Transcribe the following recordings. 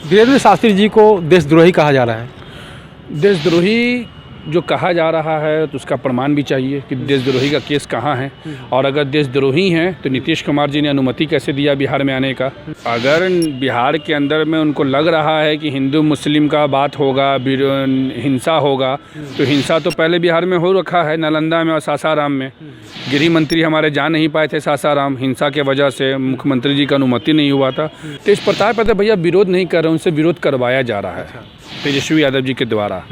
वीरेंद्र शास्त्री जी को देशद्रोही कहा जा रहा है। देशद्रोही जो कहा जा रहा है तो उसका प्रमाण भी चाहिए कि देशद्रोही का केस कहाँ है, और अगर देशद्रोही हैं तो नीतीश कुमार जी ने अनुमति कैसे दिया बिहार में आने का। अगर बिहार के अंदर में उनको लग रहा है कि हिंदू मुस्लिम का बात होगा, हिंसा होगा, तो हिंसा तो पहले बिहार में हो रखा है, नालंदा में और सासाराम में। गृह मंत्री हमारे जा नहीं पाए थे सासाराम, हिंसा के वजह से मुख्यमंत्री जी का अनुमति नहीं हुआ था। तेज प्रताप यादव भैया विरोध नहीं कर रहे, उनसे विरोध करवाया जा रहा है तेजस्वी यादव जी के द्वारा,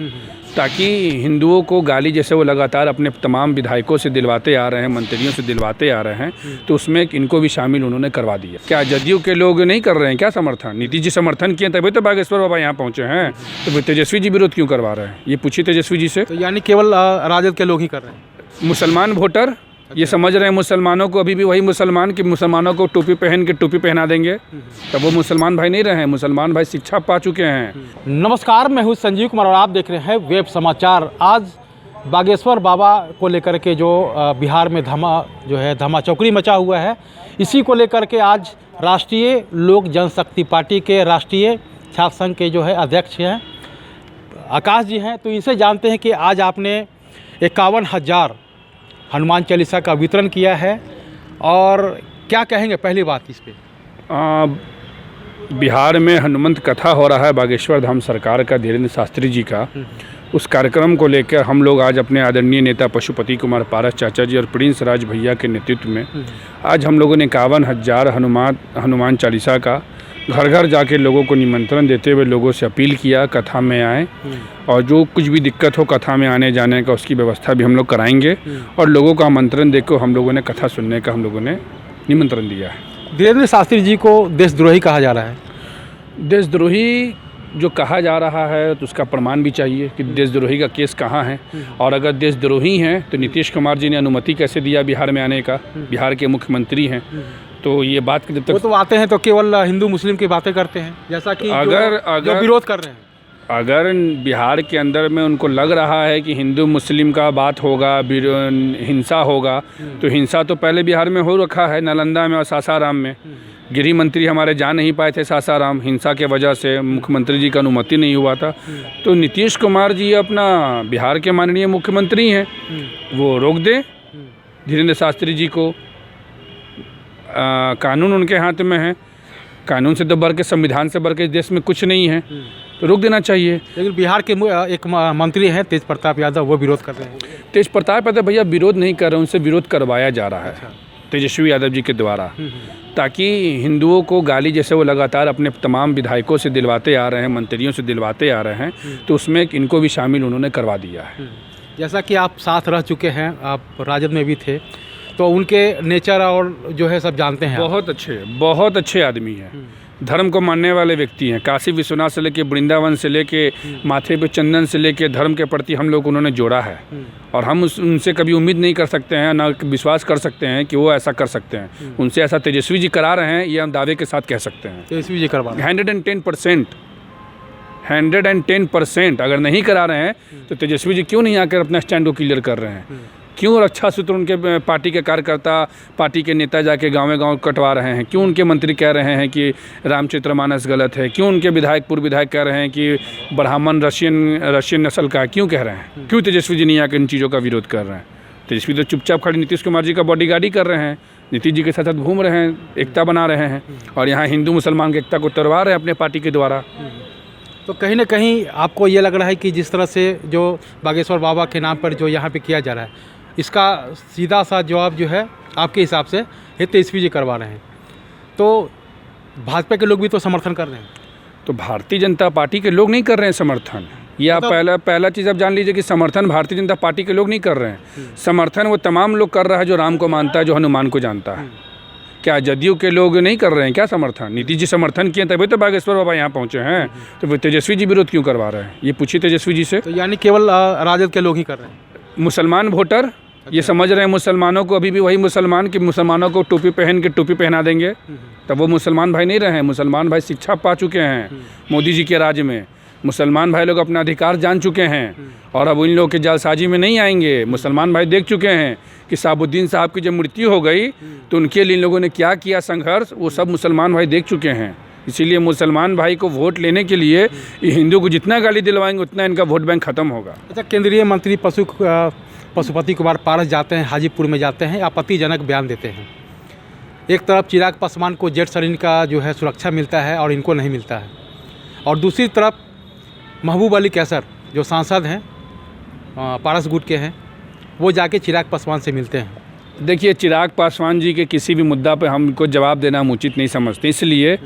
ताकि हिंदुओं को गाली जैसे वो लगातार अपने तमाम विधायकों से दिलवाते आ रहे हैं, मंत्रियों से दिलवाते आ रहे हैं, तो उसमें इनको भी शामिल उन्होंने करवा दिया। क्या जदयू के लोग नहीं कर रहे हैं क्या समर्थन? नीतीश जी समर्थन किए तभी तो बागेश्वर बाबा यहाँ पहुँचे हैं, तो तेजस्वी जी विरोध क्यों करवा रहे हैं? ये पूछिए तेजस्वी जी से। तो यानी केवल राजद के लोग ही कर रहे हैं। मुसलमान वोटर ये समझ रहे हैं मुसलमानों को, अभी भी वही मुसलमान कि मुसलमानों को टोपी पहना देंगे, तब वो मुसलमान भाई नहीं रहे हैं। मुसलमान भाई शिक्षा पा चुके हैं। नमस्कार, मैं हूँ संजीव कुमार और आप देख रहे हैं वेब समाचार। आज बागेश्वर बाबा को लेकर के जो बिहार में धमाचौकड़ी मचा हुआ है, इसी को लेकर के आज राष्ट्रीय लोक जनशक्ति पार्टी के राष्ट्रीय छात्र संघ के जो है अध्यक्ष हैं आकाश जी हैं, तो इनसे जानते हैं कि आज आपने 51,000 हनुमान चालीसा का वितरण किया है, और क्या कहेंगे पहली बात इस पे? बिहार में हनुमंत कथा हो रहा है बागेश्वर धाम सरकार का, धीरेन्द्र शास्त्री जी का। उस कार्यक्रम को लेकर हम लोग आज अपने आदरणीय नेता पशुपति कुमार पारस चाचा जी और प्रिंस राज भैया के नेतृत्व में आज हम लोगों ने 51,000 हनुमान चालीसा का घर घर जाके लोगों को निमंत्रण देते हुए लोगों से अपील किया कथा में आए, और जो कुछ भी दिक्कत हो कथा में आने जाने का उसकी व्यवस्था भी हम लोग कराएंगे, और लोगों का आमंत्रण देकर हम लोगों ने कथा सुनने का हम लोगों ने निमंत्रण दिया है। वीरेंद्र शास्त्री जी को देशद्रोही कहा जा रहा है। देशद्रोही जो कहा जा रहा है तो उसका प्रमाण भी चाहिए कि देशद्रोही का केस कहाँ है, और अगर देशद्रोही हैं तो नीतीश कुमार जी ने अनुमति कैसे दिया बिहार में आने का। बिहार के मुख्यमंत्री हैं, तो ये बात जब तक वो तो आते हैं तो केवल हिंदू मुस्लिम की बातें करते हैं, जैसा कि जो विरोध कर रहे हैं। अगर बिहार के अंदर में उनको लग रहा है कि हिंदू मुस्लिम का बात होगा, हिंसा होगा, तो हिंसा तो पहले बिहार में हो रखा है, नालंदा में और सासाराम में। गृह मंत्री हमारे जा नहीं पाए थे सासाराम, हिंसा के वजह से मुख्यमंत्री जी का अनुमति नहीं हुआ था, तो नीतीश कुमार जी अपना बिहार के माननीय मुख्यमंत्री हैं, वो रोक दें धीरेन्द्र शास्त्री जी को। कानून उनके हाथ में है, कानून से तो बढ़ के, संविधान से बढ़ के इस देश में कुछ नहीं है, तो रोक देना चाहिए। लेकिन बिहार के एक मंत्री हैं तेज प्रताप यादव, वो विरोध कर रहे हैं। तेज प्रताप यादव भैया विरोध नहीं कर रहे, उनसे विरोध करवाया जा रहा है तेजस्वी यादव जी के द्वारा, ताकि हिंदुओं को गाली जैसे वो लगातार अपने तमाम विधायकों से दिलवाते आ रहे हैं, मंत्रियों से दिलवाते आ रहे हैं, तो उसमें इनको भी शामिल उन्होंने करवा दिया है। जैसा कि आप साथ रह चुके हैं, आप राजद में भी थे, तो उनके नेचर और जो है सब जानते हैं। बहुत अच्छे आदमी हैं, धर्म को मानने वाले व्यक्ति हैं। काशी विश्वनाथ से लेके वृंदावन से लेके माथे पे चंदन से लेके धर्म के प्रति हम लोग उन्होंने जोड़ा है, और हम उनसे कभी उम्मीद नहीं कर सकते हैं, ना विश्वास कर सकते हैं कि वो ऐसा कर सकते हैं। उनसे ऐसा तेजस्वी जी करा रहे हैं, ये हम दावे के साथ कह सकते हैं। तेजस्वी जी करवा 110%। अगर नहीं करा रहे हैं तो तेजस्वी जी क्यों नहीं आकर अपना स्टैंड को क्लियर कर रहे हैं? क्यों रक्षा सूत्र उनके पार्टी के कार्यकर्ता, पार्टी के नेता जाके गाँव कटवा रहे हैं? क्यों उनके मंत्री कह रहे हैं कि रामचरितमानस गलत है? क्यों उनके पूर्व विधायक कह रहे हैं कि ब्राह्मण रशियन नस्ल का? क्यों कह रहे हैं? क्यों तेजस्वी जी नहीं आकर इन चीज़ों का विरोध कर रहे हैं? तेजस्वी तो चुपचाप खड़े नीतीश कुमार जी का बॉडीगार्ड ही कर रहे हैं, नीतीश जी के साथ घूम रहे हैं, एकता बना रहे हैं, और यहाँ हिंदू मुसलमान की एकता को तोड़वा रहे हैं अपने पार्टी के द्वारा। तो कहीं ना कहीं आपको ये लग रहा है कि जिस तरह से जो बागेश्वर बाबा के नाम पर जो यहाँ पे किया जा रहा है, इसका सीधा सा जवाब जो है आपके हिसाब से ये तेजस्वी जी करवा रहे हैं, तो भाजपा के लोग भी तो समर्थन कर रहे हैं। तो भारतीय जनता पार्टी के लोग नहीं कर रहे हैं समर्थन, ये आप पहला चीज़ आप जान लीजिए कि समर्थन भारतीय जनता पार्टी के लोग नहीं कर रहे हैं। समर्थन वो तमाम लोग कर रहा है जो राम को मानता है, जो हनुमान को जानता है। क्या जदयू के लोग नहीं कर रहे हैं क्या समर्थन? नीतीश जी समर्थन किए तभी तो बागेश्वर बाबा यहाँ पहुँचे हैं, तो तेजस्वी जी विरोध क्यों करवा रहे हैं? ये पूछिए तेजस्वी जी से। तो यानी केवल राजद के लोग ही कर रहे हैं। मुसलमान वोटर ये समझ रहे हैं मुसलमानों को, अभी भी वही मुसलमान कि मुसलमानों को टोपी पहना देंगे, तब वो मुसलमान भाई नहीं रहे हैं। मुसलमान भाई शिक्षा पा चुके हैं मोदी जी के राज में, मुसलमान भाई लोग अपना अधिकार जान चुके हैं, और अब इन लोगों के जालसाजी में नहीं आएंगे। मुसलमान भाई देख चुके हैं कि शहाबुद्दीन साहब की जब मृत्यु हो गई तो उनके लिए इन लोगों ने क्या किया संघर्ष, वो सब मुसलमान भाई देख चुके हैं। इसीलिए मुसलमान भाई को वोट लेने के लिए ये हिंदू को जितना गाली दिलवाएंगे उतना इनका वोट बैंक ख़त्म होगा। अच्छा, केंद्रीय मंत्री पशुपति कुमार पारस जाते हैं, हाजीपुर में जाते हैं, आपत्तिजनक बयान देते हैं। एक तरफ चिराग पासवान को जेट सरीन का जो है सुरक्षा मिलता है और इनको नहीं मिलता है, और दूसरी तरफ महबूब अली कैसर जो सांसद हैं, पारस गुट के हैं, वो जाके चिराग पासवान से मिलते हैं। देखिए, चिराग पासवान जी के किसी भी मुद्दा पर हमको जवाब देना हम उचित नहीं समझते, इसलिए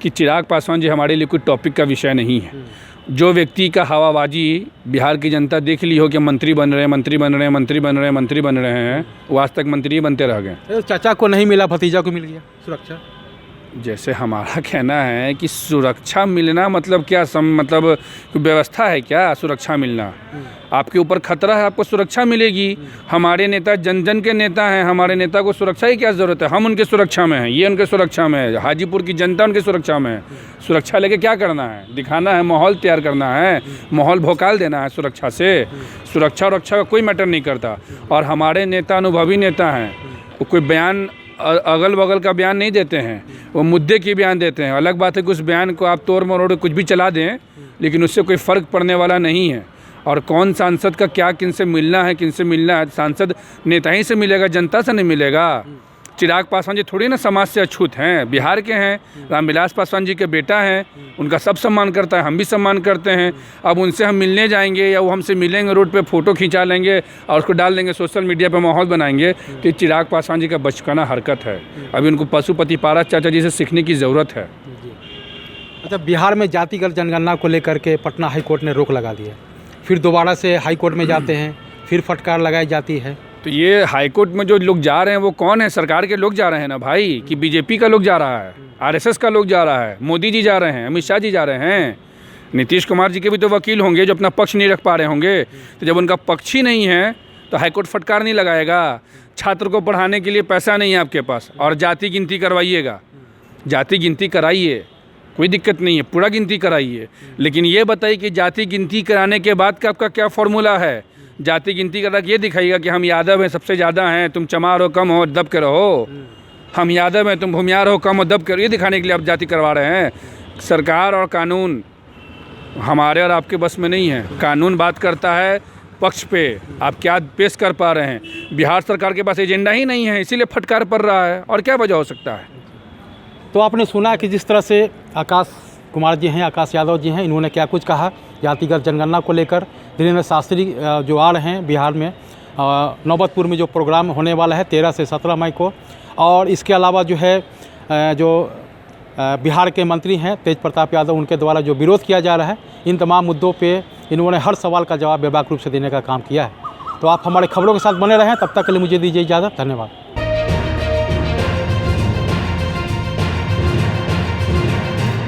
कि चिराग पासवान जी हमारे लिए कोई टॉपिक का विषय नहीं है। जो व्यक्ति का हवाबाजी बिहार की जनता देख ली हो कि मंत्री बन रहे हैं, मंत्री बन रहे हैं, मंत्री बन रहे हैं, मंत्री बन रहे हैं, वो आज तक मंत्री बनते रह गए। चाचा को नहीं मिला, भतीजा को मिल गया सुरक्षा। जैसे हमारा कहना है कि सुरक्षा मिलना मतलब क्या मतलब व्यवस्था है क्या सुरक्षा मिलना? आपके ऊपर खतरा है, आपको सुरक्षा मिलेगी। हमारे नेता जन जन के नेता हैं, हमारे नेता को सुरक्षा की क्या ज़रूरत है? हम उनके सुरक्षा में हैं, ये उनके सुरक्षा में है, हाजीपुर की जनता उनके सुरक्षा में है। सुरक्षा लेके क्या करना है? दिखाना है, माहौल तैयार करना है, माहौल भोकाल देना है सुरक्षा से। सुरक्षा और रक्षा का कोई मैटर नहीं करता। और हमारे नेता अनुभवी नेता हैं, वो कोई बयान अगल बगल का बयान नहीं देते हैं, वो मुद्दे की बयान देते हैं। अलग बात है कि उस बयान को आप तोड़ मरोड़ कुछ भी चला दें, लेकिन उससे कोई फ़र्क पड़ने वाला नहीं है। और कौन सांसद का क्या किनसे मिलना है, किनसे मिलना है, सांसद नेता ही से मिलेगा, जनता से नहीं मिलेगा। चिराग पासवान जी थोड़ी ना समाज से अछूत हैं, बिहार के हैं, रामविलास पासवान जी के बेटा हैं, उनका सब सम्मान करता है, हम भी सम्मान करते हैं। अब उनसे हम मिलने जाएंगे या वो हमसे मिलेंगे, रोड पे फ़ोटो खिंचा लेंगे और उसको डाल देंगे सोशल मीडिया पे, माहौल बनाएंगे, तो चिराग पासवान जी का बचकाना हरकत है। अभी उनको पशुपति पारस चाचा जी से सीखने की ज़रूरत है। अच्छा, बिहार में जातिगत जनगणना को लेकर के पटना हाई कोर्ट ने रोक लगा दी है, फिर दोबारा से हाई कोर्ट में जाते हैं, फिर फटकार लगाई जाती है। तो ये हाई कोर्ट में जो लोग जा रहे हैं वो कौन है? सरकार के लोग जा रहे हैं ना भाई, कि बीजेपी का लोग जा रहा है, आरएसएस का लोग जा रहा है, मोदी जी जा रहे हैं, अमित शाह जी जा रहे हैं, नीतीश कुमार जी के भी तो वकील होंगे जो अपना पक्ष नहीं रख पा रहे होंगे। तो जब उनका पक्ष ही नहीं है तो हाई कोर्ट फटकार नहीं लगाएगा। छात्र को पढ़ाने के लिए पैसा नहीं है आपके पास और जाति गिनती करवाइएगा, जाति गिनती कराइए, कोई दिक्कत नहीं है, पूरा गिनती कराइए, लेकिन ये बताइए कि जाति गिनती कराने के बाद का आपका क्या फॉर्मूला है? जाति गिनती करा के ये दिखाइएगा कि हम यादव हैं, सबसे ज़्यादा हैं, तुम चमार हो, कम हो, दब के रहो। हम यादव हैं, तुम भूमियार हो, कम हो, दब कर, ये दिखाने के लिए आप जाति करवा रहे हैं। सरकार और कानून हमारे और आपके बस में नहीं है। कानून बात करता है पक्ष पे, आप क्या पेश कर पा रहे हैं। बिहार सरकार के पास एजेंडा ही नहीं है, इसीलिए फटकार पड़ रहा है, और क्या वजह हो सकता है? तो आपने सुना कि जिस तरह से आकाश कुमार जी हैं, आकाश यादव जी हैं, इन्होंने क्या कुछ कहा जातिगत जनगणना को लेकर। धीरेन्द्र शास्त्री जो आ रहे हैं बिहार में, नौबतपुर में जो प्रोग्राम होने वाला है 13 से 17 मई को, और इसके अलावा जो है जो बिहार के मंत्री हैं तेज प्रताप यादव, उनके द्वारा जो विरोध किया जा रहा है, इन तमाम मुद्दों पे इन्होंने हर सवाल का जवाब बेबाक रूप से देने का काम किया है। तो आप हमारे खबरों के साथ बने रहें, तब तक के लिए मुझे दीजिए इजाज़त। धन्यवाद।